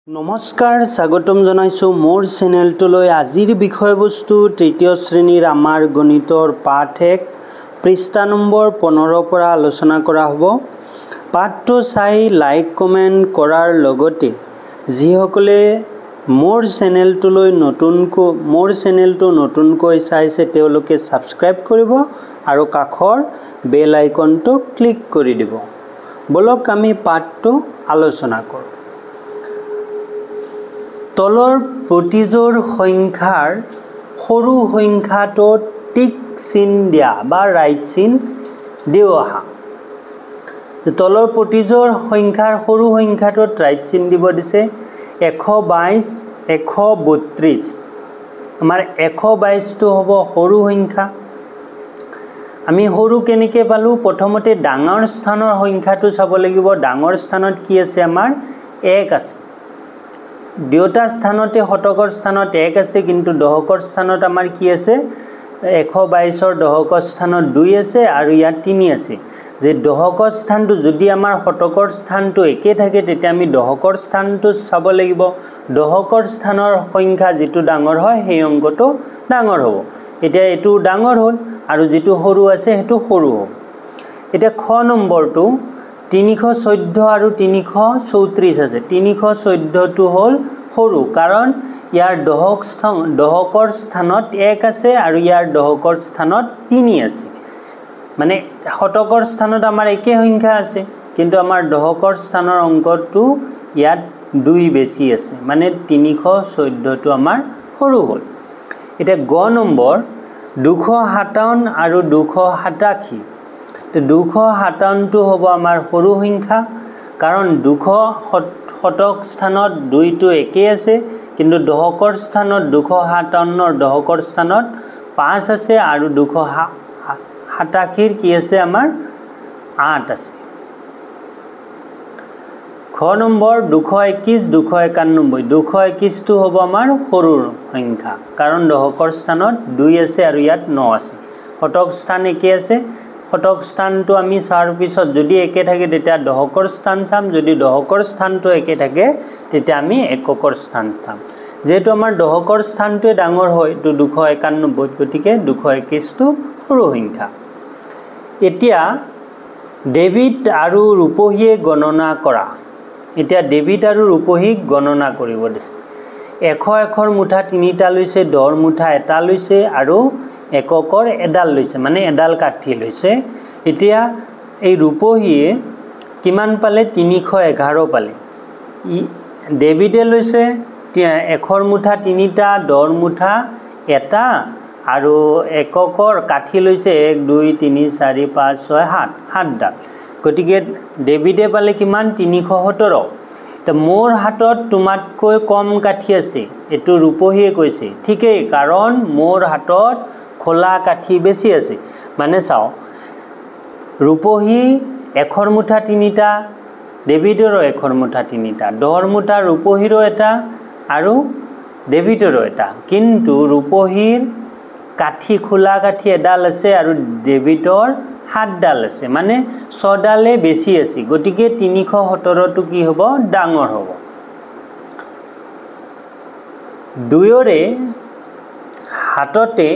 নমস্কাৰ স্বাগতম জনাইছো মোৰ চেনেলটোলৈ। আজিৰ বিষয়বস্তু তৃতীয় শ্ৰেণীৰ আমাৰ গণিতৰ পাঠ 1 পৃষ্ঠা নম্বৰ 15 পৰা আলোচনা কৰা হ'ব। পাঠটো চাই লাইক কমেন্ট কৰাৰ লগতে যিসকলে মোৰ চেনেলটো নতুনকৈ চাইছে তেওঁলোকে সাবস্ক্ৰাইব কৰিব আৰু কাষৰ বেল আইকনটো ক্লিক কৰি দিব। বলক আমি পাঠটো আলোচনা কৰোঁ। তলৰ প্ৰতিজোৰ সংখ্যাৰ সৰু সংখ্যাটোত টিক চিন দিয়া বা ৰাইট চিন দিও আহা। তলৰ প্ৰতিজোৰ সংখ্যাৰ সৰু সংখ্যাটোত ৰাইট চিন দিব দিছে 122 132। আমাৰ 122 টো হ'ব সৰু সংখ্যা। আমি সৰু কেনেকৈ পালো? প্ৰথমতে ডাঙৰ স্থানৰ সংখ্যাটো চাব লাগিব। ডাঙৰ স্থানত কি আছে? আমাৰ 1 আছে। দুটা স্থানতে শতকৰ স্থানত 1 আছে, কিন্তু দশকৰ স্থানত আমাৰ কি আছে? 122ৰ দশকৰ স্থানত 2 আছে আৰু ইয়াত 3 আছে। যে দশকৰ স্থানটো যদি আমাৰ শতকৰ স্থানটো একে থাকে তেতিয়া আমি দশকৰ স্থানটো চাব লাগিব। দশকৰ স্থানৰ সংখ্যা যেটো ডাঙৰ হয় সেই অংকটো ডাঙৰ হ'ব। এতিয়া এটো ডাঙৰ হ'ল আৰু যেটো সৰু আছে হেতু সৰু হ'ব। এতিয়া খ নম্বৰটো 314 আৰু 334 আছে। 314 টো হ'ল সৰু, কাৰণ ইয়াৰ দশকৰ স্থানত 1 আছে আৰু ইয়াৰ দশকৰ স্থানত 3 আছে। মানে শতকৰ স্থানত আমাৰ একে সংখ্যা আছে, কিন্তু আমাৰ দশকৰ স্থানৰ অংকটো ইয়াত 2 বেছি আছে, মানে 314 টো আমাৰ সৰু হ'ল। এতিয়া গ নম্বৰ 257 আৰু 287। 257 টো হ'ব আমাৰ সৰু সংখ্যা, কাৰণ শতক স্থানত 2 টো একে আছে, কিন্তু দশকৰ স্থানত 257ৰ দশকৰ স্থানত 5 আছে আৰু 287ৰ কি আছে? আমাৰ 8 আছে। খ নম্বৰ 221 291। 221 টো হ'ব আমাৰ সৰু সংখ্যা, কাৰণ দশকৰ স্থানত 2 আছে আৰু ইয়াত 9 আছে। শতক স্থান একে আছে। শতক স্থানটো আমি চাৰ পিছত যদি একে থাকে তেতিয়া দশকৰ স্থান চাম, যদি দশকৰ স্থানটো একে থাকে তেতিয়া আমি এককৰ স্থান চাম। যেহেতু আমাৰ দশকৰ স্থানটোৱে ডাঙৰ হয় তো 291, গতিকে 221 টো সৰু সংখ্যা। এতিয়া ডেবিট আৰু ৰূপহীয়ে গণনা কৰা। এতিয়া ডেবিট আৰু ৰূপহীক গণনা কৰিব দিছে। 100 মুঠা 3টা লৈছে, 10 মুঠা 1টা লৈছে আৰু এককৰ এডাল লৈছে, মানে এডাল কাঠি লৈছে। এতিয়া এই ৰূপহীয়ে কিমান পালে? 311 পালে। ডেবিটে লৈছে 100 মুঠা 3টা, 10 মুঠা 1টা আৰু এককৰ কাঠি লৈছে 1 2 3 4 5 6 7 7ডাল। গতিকে ডেবিটে পালে কিমান? 317। তো মোৰ হাতত তোমাতকৈ কম কাঠি আছে, এটো ৰূপহীয়ে কৈছে। ঠিকই, কাৰণ মোৰ হাতত খোলা কাঠি বেছি আছে। মানে চাও, ৰূপহী 100 মুঠা 3টা, ডেবিটৰো 100 মুঠা 3টা, 10 মুঠা ৰূপহীৰো 1টা আৰু ডেবিটৰো 1টা, কিন্তু ৰূপহীৰ কাঠি খোলা কাঠি এডাল আছে আৰু ডেবিটৰ 7ডাল আছে, মানে 6ডালে বেছি আছে। গতিকে 317 টো কি হ'ব? ডাঙৰ হ'ব। দুয়োৰে হাততে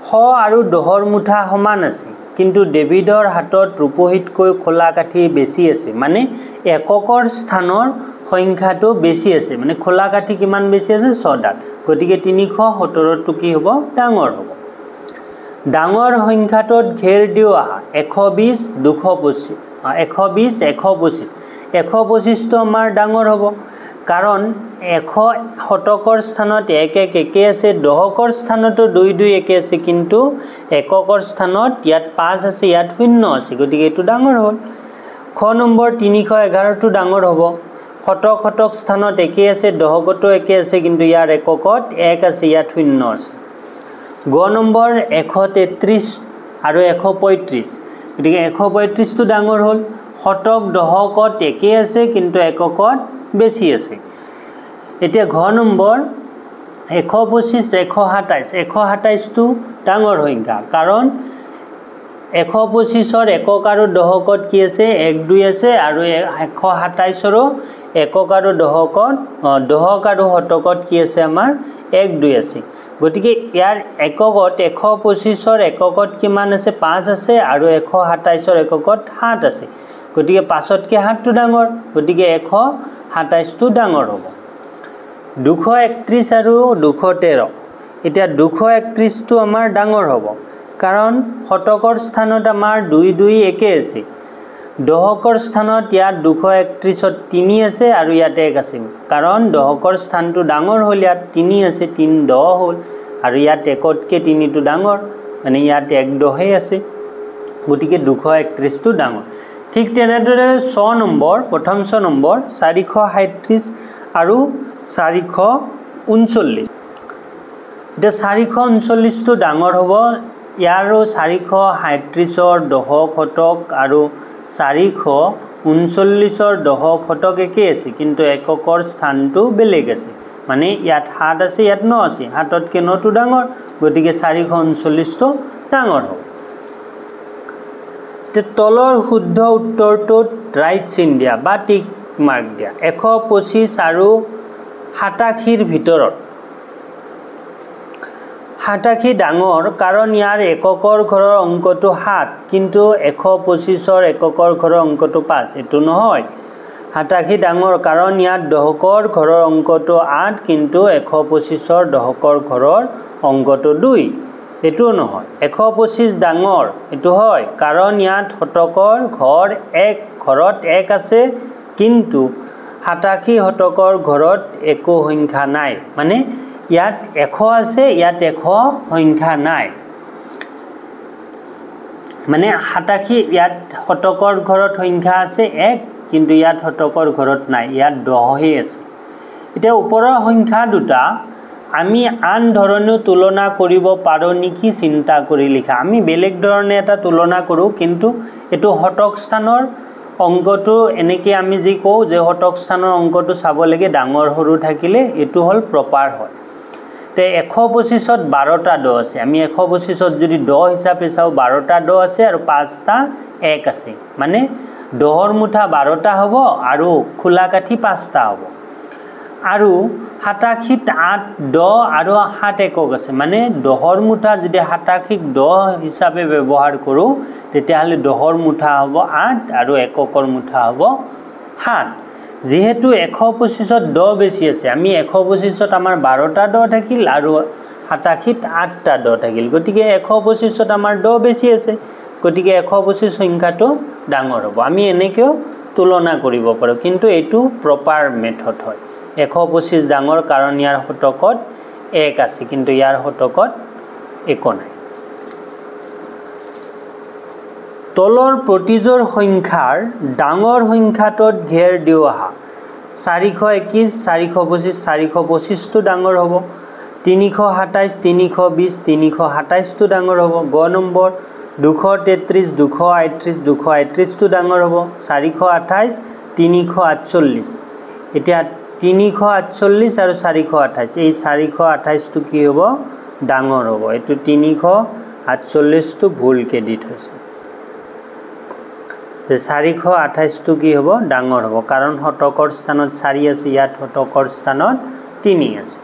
100 আৰু 10ৰ মুঠা সমান আছে, কিন্তু ডেবিটৰ হাতত ৰূপহীতকৈ খোলা কাঠি বেছি আছে, মানে এককৰ স্থানৰ সংখ্যাটো বেছি আছে, মানে খোলা কাঠি কিমান বেছি আছে? 6ডাল। গতিকে 317 টো কি হ'ব? ডাঙৰ হ'ব। ডাঙৰ সংখ্যাটোত ঘেৰ দিও আহা। 120 225। 120 125। 125 টো আমাৰ ডাঙৰ হ'ব, কাৰণ 100 শতকৰ স্থানত 1 1 একে আছে, দশকৰ স্থানতো 2 2 একে আছে, কিন্তু এককৰ স্থানত ইয়াত 5 আছে, ইয়াত 0 আছে, গতিকে এটো ডাঙৰ হ'ল। খ নম্বৰ 311 টো ডাঙৰ হ'ব। শতক স্থানত একে আছে, দশকতো একে আছে, কিন্তু ইয়াৰ এককত 1 আছে, ইয়াত 0 আছে। গ নম্বৰ 133 আৰু 135। গতিকে 135 টো ডাঙৰ হ'ল। শতক দশকত একে আছে, কিন্তু এককত বেছি আছে। এতিয়া ঘ নম্বৰ 125 127। 127 টো ডাঙৰ সংখ্যা, কাৰণ 125ৰ একক আৰু দশকত কি আছে? 1 2 আছে আৰু 127ৰো একক আৰু দহক আৰু শতকত কি আছে আমাৰ 1 2 আছে গতিকে ইয়াৰ এককত 125ৰ এককত কিমান আছে 5 আছে আৰু 127ৰ এককত 7 আছে গতিকে 5তকৈ 7টো ডাঙৰ গতিকে 127টো ডাঙৰ হ'ব 231 আৰু 213 এতিয়া 231টো আমাৰ ডাঙৰ হ'ব কাৰণ শতকৰ স্থানত আমাৰ 2 2 একে আছে দহকৰ স্থানত ইয়াত 231ত 3 আছে আৰু ইয়াত 1 আছে কাৰণ দহকৰ স্থানটো ডাঙৰ হ'ল ইয়াত 3 আছে 3 10 হ'ল আৰু ইয়াত 1তকৈ 3টো ডাঙৰ মানে ইয়াত 1 10 আছে গতিকে 231টো ডাঙৰ ঠিক তেনেদৰে 6 নম্বৰ প্ৰথম 6 নম্বৰ 437 আৰু 439 এটা 439টো ডাঙৰ হ'ব ইয়াৰো 437ৰ দহক শতক আৰু 439ৰ দহক শতক একে আছে কিন্তু এককৰ স্থানটো বেলেগ আছে মানে ইয়াত 7 আছে ইয়াত 9 আছে 7তকৈ 9টো ডাঙৰ গতিকে 439টো ডাঙৰ হ'ব তলৰ শুদ্ধ উত্তৰটোত ৰাইট চিন দিয়া বা টিক মাৰ্ক দিয়া 125 আৰু 87ৰ ভিতৰত 87 ডাঙৰ কাৰণ ইয়াৰ এককৰ ঘৰৰ অংকটো 7 কিন্তু 125ৰ এককৰ ঘৰৰ অংকটো 5 এটো নহয় 87 ডাঙৰ কাৰণ ইয়াত দহকৰ ঘৰৰ অংকটো 8 কিন্তু 125ৰ দহকৰ ঘৰৰ অংকটো 2 এটো নহয় 125 ডাঙৰ এটো হয় কাৰণ ইয়াত শতকৰ ঘৰ 1 ঘৰত 1 আছে কিন্তু 87 শতকৰ ঘৰত একো সংখ্যা নাই মানে ইয়াত 100 আছে ইয়াত 100 সংখ্যা নাই মানে 87 ইয়াত শতকৰ ঘৰত সংখ্যা আছে 1 কিন্তু ইয়াত শতকৰ ঘৰত নাই ইয়াত 10 আছে এটা ওপৰৰ সংখ্যা দুটা আমি আন ধৰণে তুলনা কৰিব পাৰো নেকি চিন্তা কৰি লিখা আমি বেলেগ ধৰণে এটা তুলনা কৰো কিন্তু এটো শতক স্থানৰ অংকটো এনেকৈ আমি যি কওঁ যে শতক স্থানৰ অংকটো চাব লাগে ডাঙৰ সৰু থাকিলে এটো হল প্ৰপাৰ হয় তে 125ত 12টা 10 আছে আমি 125ত যদি 10 হিচাপে চাও 12টা 10 আছে আৰু 5টা 1 আছে মানে 10ৰ মুঠা 12টা হ'ব আৰু খোলা কাঠি 5টা হ'ব আৰু 87ত 8 10 আৰু 7 একক আছে মানে 10ৰ মুঠা যদি 87ক 10 হিচাপে ব্যৱহাৰ কৰো তেতিয়াহলে 10ৰ মুঠা হ'ব 8 আৰু এককৰ মুঠা হ'ব 7 যেহেতু 125ত 10 বেছি আছে আমি 125ত আমাৰ 12টা 10 থাকিল আৰু 87ত 8টা 10 থাকিল গতিকে 125ত আমাৰ 10 বেছি আছে গতিকে 125 সংখ্যাটো ডাঙৰ হ'ব আমি এনেকেও তুলনা কৰিব পাৰো কিন্তু এটো প্ৰপাৰ মেথড হয় 125 ডাঙৰ কাৰণ ইয়াৰ শতকত 1 আছে কিন্তু ইয়াৰ শতকত একো নাই তলৰ প্ৰতিজোৰ সংখ্যাৰ ডাঙৰ সংখ্যাটোত ঘেৰ দিওহা 421 425 425টো ডাঙৰ হ'ব 327 320 327টো ডাঙৰ হ'ব গ নম্বৰ 233 238 238টো ডাঙৰ হ'ব 428 348 এতিয়া 348 আৰু 428 এই 428টো কি হ'ব ডাঙৰ হ'ব এটো 348টো ভুলকে দি থৈছে 428টো কি হ'ব ডাঙৰ হ'ব কাৰণ শতকৰ স্থানত 4 আছে ইয়াত শতকৰ স্থানত 3 আছে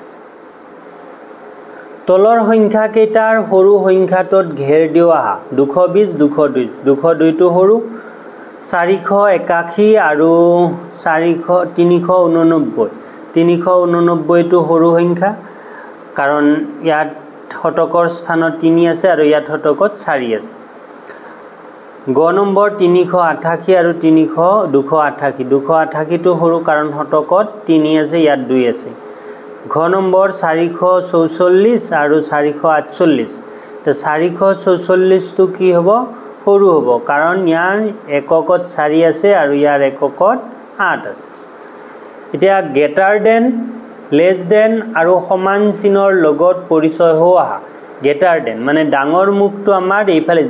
তলৰ সংখ্যা কেইটাৰ সৰু সংখ্যাটোত ঘেৰ দিওহা 220 202 202টো সৰু 481 আৰু 389 389টো সৰু সংখ্যা কাৰণ ইয়াত শতকৰ স্থানত 3 আছে আৰু ইয়াত শতকত 4 আছে গ নম্বৰ 388 আৰু 288 288টো সৰু কাৰণ শতকত 3 আছে ইয়াত 2 আছে ঘ নম্বৰ 444 আৰু 448 তে 444টো কি হ'ব সৰু হ'ব কাৰণ ইয়াৰ এককত 4 আছে আৰু ইয়াৰ এককত 8 আছে এতিয়া গ্ৰেটাৰ দেন লেছ দেন আৰু সমান চিনৰ লগত পৰিচয় হোৱা গ্ৰেটাৰ দেন মানে ডাঙৰ মুখটো আমাৰ এইফালে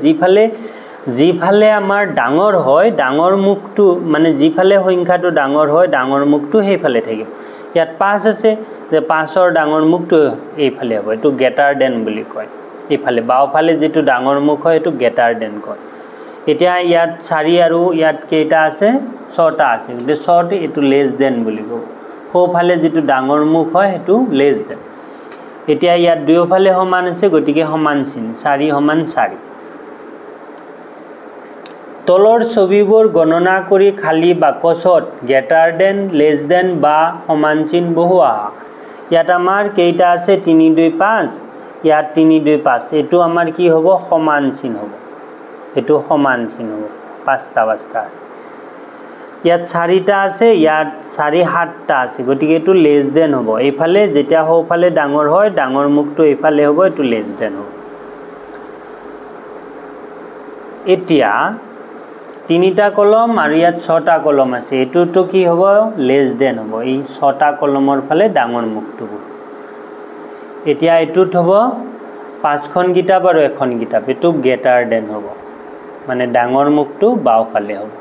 যিফালে আমাৰ ডাঙৰ হয় ডাঙৰ মুখটো মানে যিফালে সংখ্যাটো ডাঙৰ হয় ডাঙৰ মুখটো সেইফালে থাকিব ইয়াত 5 আছে যে 5ৰ ডাঙৰ মুখটো এইফালে হ'ব এটো গ্ৰেটাৰ দেন বুলি কয় এইফালে বাওফালে যেটো ডাঙৰ মুখ হয় এটো গ্ৰেটাৰ দেন কয় এতিয়া ইয়াত 4 আৰু ইয়াত কেইটা আছে 6টা আছে গতিকে শৰ্ট এটো লেস দেন বুলি কব সোফালে যেটো ডাঙৰ মুখ হয় হেতু লেস দেন এতিয়া ইয়াত দুয়োফালে সমান আছে গতিকে সমান চিন 4 সমান 4 তলৰ ছবিবোৰ গণনা কৰি খালি বাকচত গ্ৰেটাৰ দেন লেস দেন বা সমান চিন বহুৱা ইয়াত আমাৰ কেইটা আছে 3 2 5 ইয়াত 3 2 5 এটো আমাৰ কি হ'ব সমান চিন হ'ব এটো সমান চিন হ'ব পাঁচটা আছে ইয়াত 4টা আছে ইয়াত 4 7টা আছে গতিকে এটো লেস দেন হ'ব এইফালে যেতিয়া হোফালে ডাঙৰ হয় ডাঙৰ মুখটো এইফালে হ'ব এটো লেস দেন হ'ব এতিয়া 3টা কলম আৰু ইয়াত 6টা কলম আছে এটোটো কি হ'ব লেস দেন হ'ব এই 6টা কলমৰ ফালে ডাঙৰ মুখটো এতিয়া এটোত হ'ব 5খন কিতাপ আৰু এখন কিতাপ এটো গ্ৰেটাৰ দেন হ'ব মানে ডাঙৰ মুখটো বাওফালে হ'ব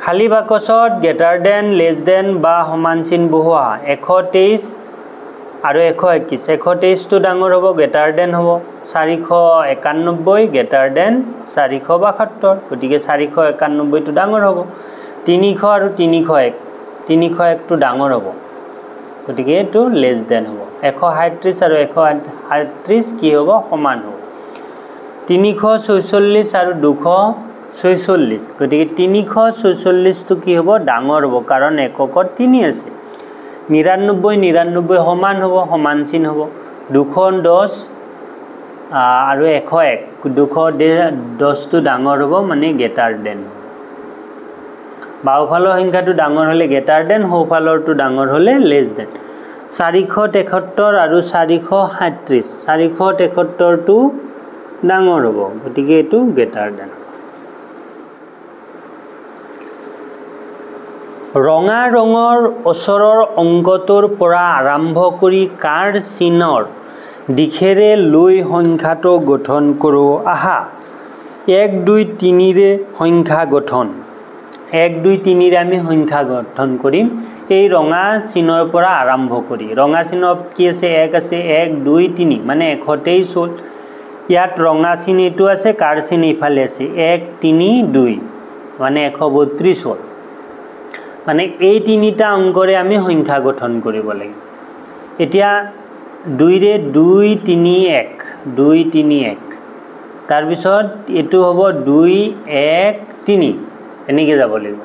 খালি বাকচত গ্ৰেটাৰ দেন লেস দেন বা সমান চিন বহুৱা 123 আৰু 121 123 টো ডাঙৰ হ'ব গ্ৰেটাৰ দেন হ'ব 491 গ্ৰেটাৰ দেন 472 গতিকে 491 টো ডাঙৰ হ'ব 300 আৰু 301 301 টো ডাঙৰ হ'ব গতিকে এটো লেস দেন হ'ব 137 আৰু 138 কি হ'ব সমান হ'ব 346 আৰু 246 গতিকে 346 টো কি হ'ব ডাঙৰ হ'ব কাৰণ এককত 3 আছে 99 99 সমান হ'ব সমান চিন হ'ব 210 আৰু 101 210 টো ডাঙৰ হ'ব মানে গ্ৰেটাৰ দেন বাওফালৰ সংখ্যাটো ডাঙৰ হলে গ্ৰেটাৰ দেন সোফালৰটো ডাঙৰ হলে লেস দেন 473 আৰু 437 473 টো ডাঙৰ হ'ব গতিকে এটো গ্ৰেটাৰ দেন ৰঙা ৰঙৰ ওচৰৰ অংকটোৰ পৰা আৰম্ভ কৰি কাৰ চিনৰ দিখেৰে লৈ সংখ্যাটো গঠন কৰো আহা 1 2 3 ৰে সংখ্যা গঠন 1 2 3 ৰে আমি সংখ্যা গঠন কৰিম এই ৰঙা চিনৰ পৰা আৰম্ভ কৰি ৰঙা চিনত কি আছে 1 আছে 1 2 3 মানে 123 হ'ল ইয়াত ৰঙা চিন এটো আছে কাৰ চিন ইফালে আছে 1 3 2 মানে 132 হ'ল মানে এই তিনিটা অংকৰে আমি সংখ্যা গঠন কৰিব লাগিব এতিয়া 2 ৰে 2 3 1 2 3 1 তাৰ পিছত এটো হ'ব 2 1 3 এনেকৈ যাব লাগিব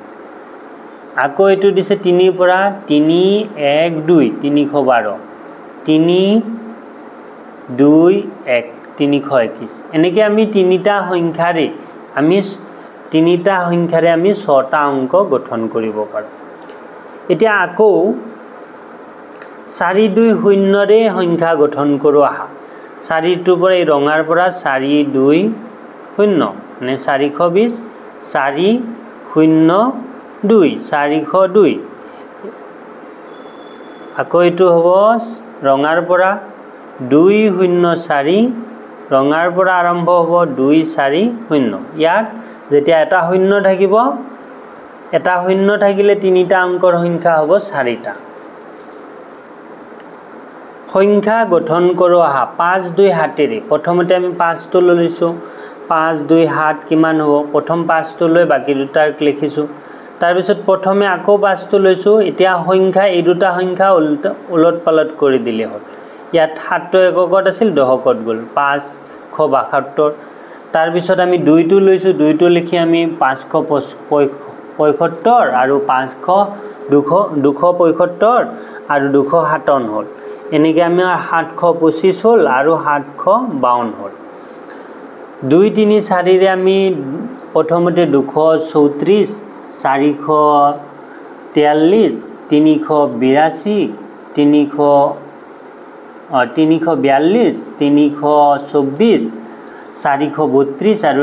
আকৌ এটো দিছে 3 পৰা 3 1 2 312 3 2 1 321 এনেকৈ আমি তিনিটা সংখ্যাৰে আমি 6টা অংক গঠন কৰিব পাৰো এতিয়া আকৌ 4 2 0 ৰে সংখ্যা গঠন কৰো আহা 4 ৰ পৰা এই ৰঙাৰ পৰা 4 2 0 মানে 420 4 0 2 402 আকৌ এটো হ'ব ৰঙাৰ পৰা 2 0 4 ৰঙাৰ পৰা আৰম্ভ হ'ব 2 4 0 ইয়াত যেতিয়া এটা শূন্য থাকিব এটা শূন্য থাকিলে তিনিটা অংকৰ সংখ্যা হ'ব 4টা সংখ্যা গঠন কৰো আহা 5 2 7 ৰে প্ৰথমতে আমি 5 টো লৈছো 5 2 7 কিমান হ'ব প্ৰথম 5 টো লৈ বাকি দুটাক লিখিছো তাৰ পিছত প্ৰথমে আকৌ 5 টো লৈছো এতিয়া সংখ্যা এই দুটা সংখ্যা উলট পালট কৰি দিলে হ'ল ইয়াত 7 টো এককত আছিল দশকত গল 572 তাৰ পিছত আমি 2 টো লৈছো 2 টো লিখি আমি 575 আৰু 275 আৰু 257 হ'ল এনেকৈ আমি 725 হ'ল আৰু 752 হ'ল 2 3 4 ৰে আমি প্ৰথমতে 234 443 382 342 324 432 আৰু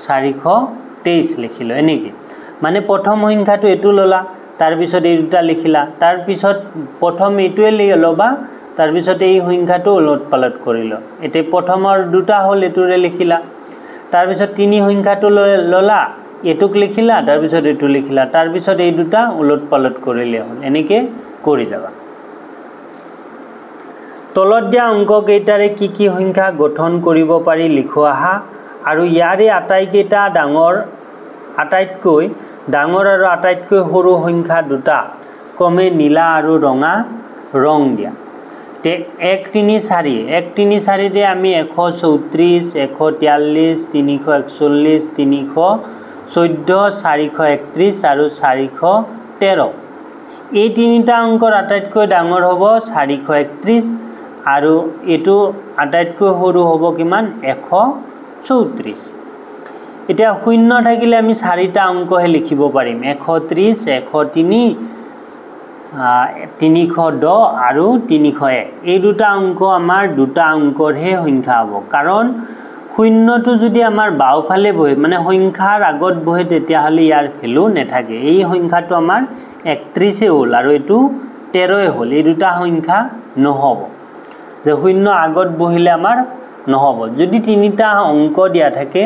423 লিখিলো এনেকৈ মানে প্ৰথম সংখ্যাটো এটো ললা তাৰ পিছত এই দুটা লিখিলা তাৰ পিছত প্ৰথম এটোৱে লবা তাৰ পিছত এই সংখ্যাটো উলট পালট কৰিলো এতে প্ৰথমৰ দুটা হল এটোৰে লিখিলা তাৰ পিছত তিনি সংখ্যাটো ললা এটুক লিখিলা তাৰ পিছত এটো লিখিলা তাৰ পিছত এই দুটা উলট পালট কৰিলে হল এনেকৈ কৰি যাবা তলত দিয়া অংককেইটাৰে কি কি সংখ্যা গঠন কৰিব পাৰি লিখো আহা আৰু ইয়াৰে আটাইতকৈ ডাঙৰ আৰু আটাইতকৈ সৰু সংখ্যা দুটা ক্ৰমে নীলা আৰু ৰঙা ৰং দিয়া তে 1 3 4 1 3 4 দে আমি 134 143 341 314 431 আৰু 413 এই তিনিটা অংকৰ আটাইতকৈ ডাঙৰ হ'ব 431 আৰু এটো আটাইতকৈ সৰু হ'ব কিমান 134 এতিয়া শূন্য থাকিলে আমি চাৰিটা অংকহে লিখিব পাৰিম 130 103 310 আৰু 301 এই দুটা অংক আমাৰ দুটা অংকৰহে সংখ্যা হ'ব কাৰণ শূন্যটো যদি আমাৰ বাওফালে বহে মানে সংখ্যাৰ আগত বহে তেতিয়া হলে ইয়াৰ ভ্যালু নাথাকে এই সংখ্যাটো আমাৰ 31 এ হ'ল আৰু এটো 13 এ হ'ল এই দুটা সংখ্যা নহব যে শূন্য আগত বহিলে আমাৰ নহব যদি তিনিটা অংক দিয়া থাকে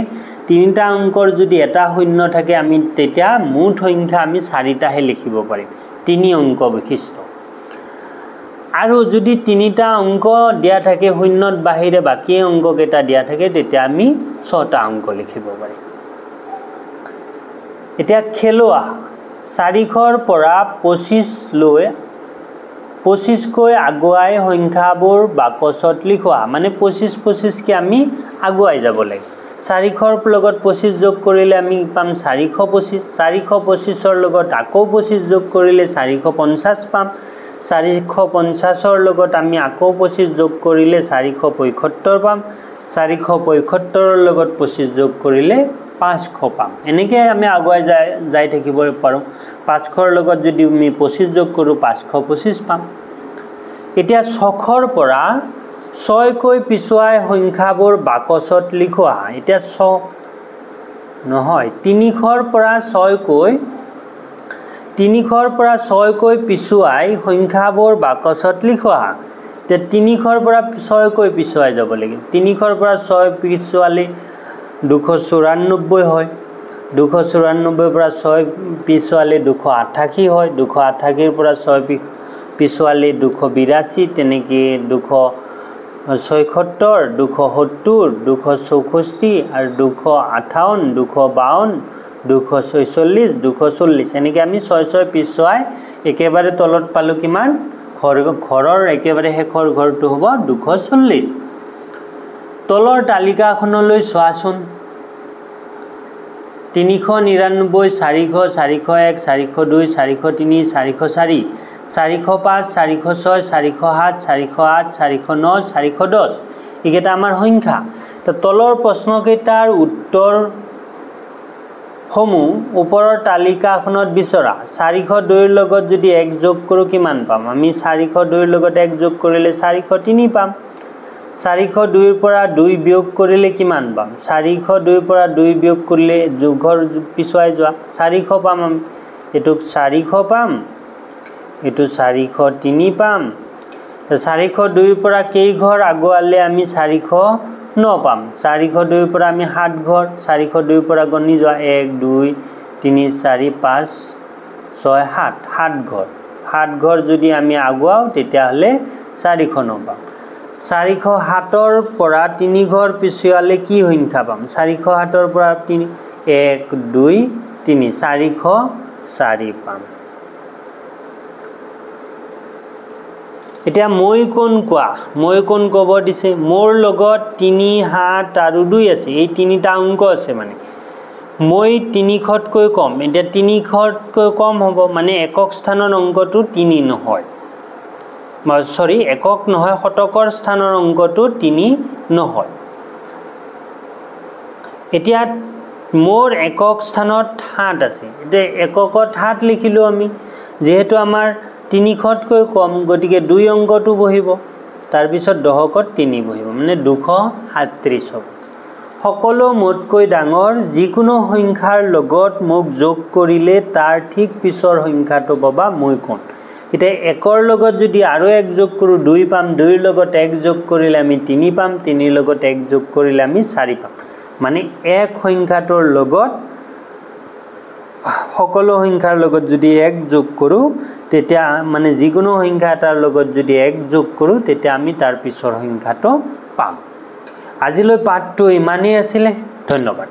তিনিটা অংকৰ যদি এটা শূন্য থাকে আমি তেতিয়া মুঠ সংখ্যা আমি চাৰিটাহে লিখিব পাৰিম তিনি অংক বিশিষ্ট আৰু যদি তিনিটা অংক দিয়া থাকে শূন্যত বাহিৰে বাকি অংক কেটা দিয়া থাকে তেতিয়া আমি ছটা অংক লিখিব পাৰিম এতিয়া খেলোৱা 400 ৰ পৰা 25 লৈ 25 কৈ আগুৱাই সংখ্যাবোৰ বাকচত লিখোৱা মানে 25 25 কে আমি আগুৱাই যাব লাগে 400 ৰ লগত 25 যোগ কৰিলে আমি পাম 425 425 ৰ লগত আকৌ 25 যোগ কৰিলে 450 পাম 450 ৰ লগত আমি আকৌ 25 যোগ কৰিলে 475 পাম 475 ৰ লগত 25 যোগ কৰিলে 500 পাম এনেকৈ আমি আগুৱাই যাই থাকিব পাৰো 500 ৰ লগত যদি আমি 25 যোগ কৰো 525 পাম এতিয়া 600 ৰ পৰা 6 কৈ পিছুৱাই সংখ্যাবোৰ বাকচত লিখোৱা এতিয়া 6 নহয় 300 ৰ পৰা 6 কৈ পিছুৱাই সংখ্যাবোৰ বাকচত লিখোৱা তে 300 ৰ পৰা 6 কৈ পিছুৱাই যাব লাগে 300 ৰ পৰা 6 পিছুৱালে 294 হয় 294 পৰা 6 পিছুৱালে 288 হয় 288 পৰা 6 পিছুৱালে 282 তেনেকে 276 270 264 আৰু 258 252 246 240 এনেকে আমি 6 পিছুৱাই একেবাৰে তলত পালো কিমান ঘৰৰ একেবাৰে শেষৰ ঘৰটো হ'ব 240 তলৰ তালিকাখনলৈ চোৱাচোন 399 400 401 402 403 404 405 406 407 408 409 410 একেটা আমাৰ সংখ্যা তো তলৰ প্ৰশ্নকেইটাৰ উত্তৰ সমূহ ওপৰৰ তালিকাখনত বিচৰা 402 ৰ লগত যদি 1 যোগ কৰো কিমান পাম আমি 402 ৰ লগত 1 যোগ কৰিলে 403 পাম 402 ৰ পৰা 2 বিয়োগ কৰিলে কিমান পাম 402 ৰ পৰা 2 বিয়োগ কৰিলে যোগৰ পিছুৱাই যোৱা 400 পাম আমি এটুক 400 পাম এটু 403 পাম 402 ৰ পৰা কেই ঘৰ আগুৱালে আমি 409 পাম 402 ৰ পৰা আমি 7 ঘৰ 402 ৰ পৰা গণি যোৱা 1 2 3 4 5 6 7 ঘৰ 7 ঘৰ যদি আমি আগুৱাও তেতিয়া হলে 409 পাম 407 ৰ পৰা 3 ঘৰ পিছুৱালে কি সংখ্যা পাম 407 ৰ পৰা 3 1 2 3 404 পাম এতিয়া মই কোন কব দিছে মোৰ লগত 3 7 আৰু 2 আছে এই তিনিটা অংক আছে মানে মই 300 কৈ কম এটা 300 কৈ কম হ'ব মানে একক স্থানৰ অংকটো 3 নহয় সৰি একক নহয় শতকৰ স্থানৰ অংকটো 3 নহয় এতিয়া মোৰ একক স্থানত 7 আছে এটা এককত 7 লিখিলো আমি যেহেতু আমাৰ 300 কৈ কম গতিকে 2 অংকটো বহিব তাৰ পিছত দহকত 3 বহিব মানে 237 হ'ব সকলো মোতকৈ ডাঙৰ যিকোনো সংখ্যাৰ লগত মোক যোগ কৰিলে তাৰ ঠিক পিছৰ সংখ্যাটো পাবা মই কোন এটা একৰ লগত যদি আৰু 1 যোগ কৰো 2 পাম 2 ৰ লগত 1 যোগ কৰিলে আমি 3 পাম 3 ৰ লগত 1 যোগ কৰিলে আমি 4 পাম মানে এক সংখ্যাটোৰ লগত সকলো সংখ্যাৰ লগত যদি 1 যোগ কৰো তেতিয়া মানে যিকোনো সংখ্যা এটাৰ লগত যদি 1 যোগ কৰো তেতিয়া আমি তাৰ পিছৰ সংখ্যাটো পাম আজিলৈ পাঠটো ইমানেই আছিল ধন্যবাদ